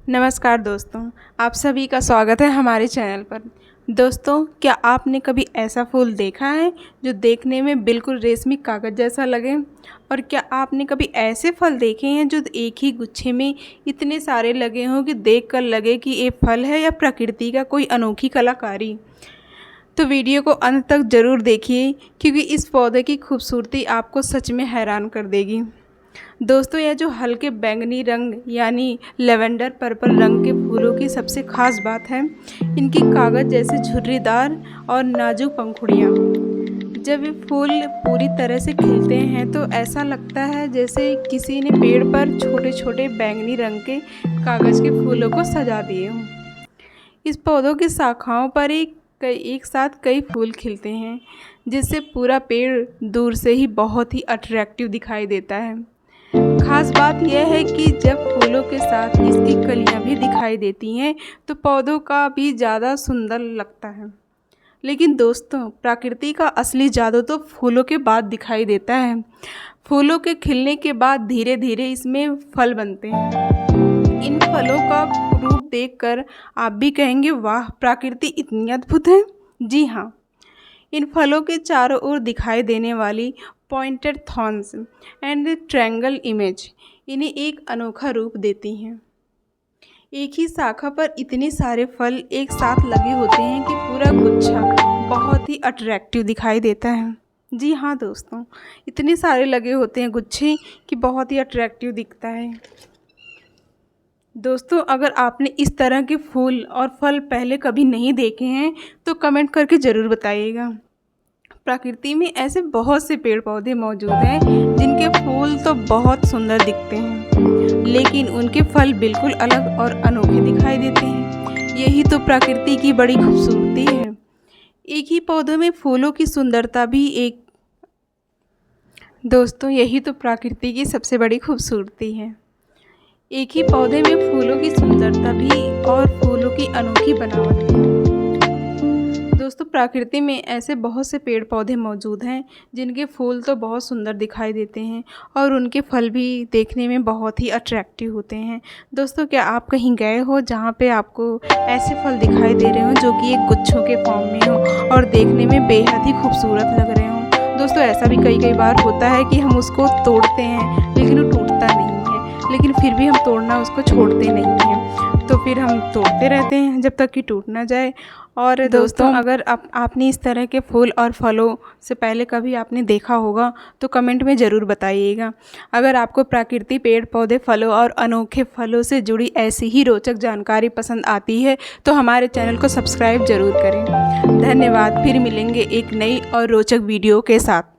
नमस्कार दोस्तों, आप सभी का स्वागत है हमारे चैनल पर। दोस्तों, क्या आपने कभी ऐसा फूल देखा है जो देखने में बिल्कुल रेशमी कागज़ जैसा लगे? और क्या आपने कभी ऐसे फल देखे हैं जो एक ही गुच्छे में इतने सारे लगे हों कि देखकर लगे कि ये फल है या प्रकृति का कोई अनोखी कलाकारी? तो वीडियो को अंत तक ज़रूर देखिए, क्योंकि इस पौधे की खूबसूरती आपको सच में हैरान कर देगी। दोस्तों, यह जो हल्के बैंगनी रंग यानी लेवेंडर पर्पल रंग के फूलों की सबसे ख़ास बात है इनकी कागज़ जैसे झुर्रीदार और नाजुक पंखुड़ियाँ। जब ये फूल पूरी तरह से खिलते हैं तो ऐसा लगता है जैसे किसी ने पेड़ पर छोटे छोटे बैंगनी रंग के कागज़ के फूलों को सजा दिए हों। इस पौधों की शाखाओं पर एक साथ कई फूल खिलते हैं, जिससे पूरा पेड़ दूर से ही बहुत ही अट्रैक्टिव दिखाई देता है। खास बात यह है कि जब फूलों के साथ इसकी कलियां भी दिखाई देती हैं तो पौधों का भी ज़्यादा सुंदर लगता है। लेकिन दोस्तों, प्रकृति का असली जादू तो फूलों के बाद दिखाई देता है। फूलों के खिलने के बाद धीरे धीरे इसमें फल बनते हैं। इन फलों का रूप देखकर आप भी कहेंगे, वाह, प्रकृति इतनी अद्भुत है। जी हाँ, इन फलों के चारों ओर दिखाई देने वाली pointed thorns and triangle image इन्हें एक अनोखा रूप देती हैं। एक ही शाखा पर इतने सारे फल एक साथ लगे होते हैं कि पूरा गुच्छा बहुत ही अट्रैक्टिव दिखाई देता है। जी हाँ दोस्तों, इतने सारे लगे होते हैं गुच्छे कि बहुत ही अट्रैक्टिव दिखता है। दोस्तों, अगर आपने इस तरह के फूल और फल पहले कभी नहीं देखे हैं तो कमेंट करके ज़रूर बताइएगा। प्रकृति में ऐसे बहुत से पेड़ पौधे मौजूद हैं जिनके फूल तो बहुत सुंदर दिखते हैं, लेकिन उनके फल बिल्कुल अलग और अनोखे दिखाई देते हैं। यही तो प्रकृति की बड़ी खूबसूरती है। एक ही पौधे में फूलों की सुंदरता भी दोस्तों, यही तो प्रकृति की सबसे बड़ी खूबसूरती है। एक ही पौधे में फूलों की सुंदरता भी और फूलों की अनोखी बनावट है। दोस्तों, प्रकृति में ऐसे बहुत से पेड़ पौधे मौजूद हैं जिनके फूल तो बहुत सुंदर दिखाई देते हैं और उनके फल भी देखने में बहुत ही अट्रैक्टिव होते हैं। दोस्तों, क्या आप कहीं गए हो जहाँ पे आपको ऐसे फल दिखाई दे रहे हों जो कि एक गुच्छों के फॉर्म में हो और देखने में बेहद ही खूबसूरत लग रहे हों? दोस्तों, ऐसा भी कई बार होता है कि हम उसको तोड़ते हैं लेकिन वो टूटता नहीं है, लेकिन फिर भी हम तोड़ना उसको छोड़ते नहीं हैं, तो फिर हम तोड़ते रहते हैं जब तक कि टूट ना जाए। और दोस्तों, अगर आपने इस तरह के फूल और फलों से पहले कभी आपने देखा होगा तो कमेंट में ज़रूर बताइएगा। अगर आपको प्रकृति, पेड़ पौधे, फलों और अनोखे फलों से जुड़ी ऐसी ही रोचक जानकारी पसंद आती है तो हमारे चैनल को सब्सक्राइब ज़रूर करें। धन्यवाद। फिर मिलेंगे एक नई और रोचक वीडियो के साथ।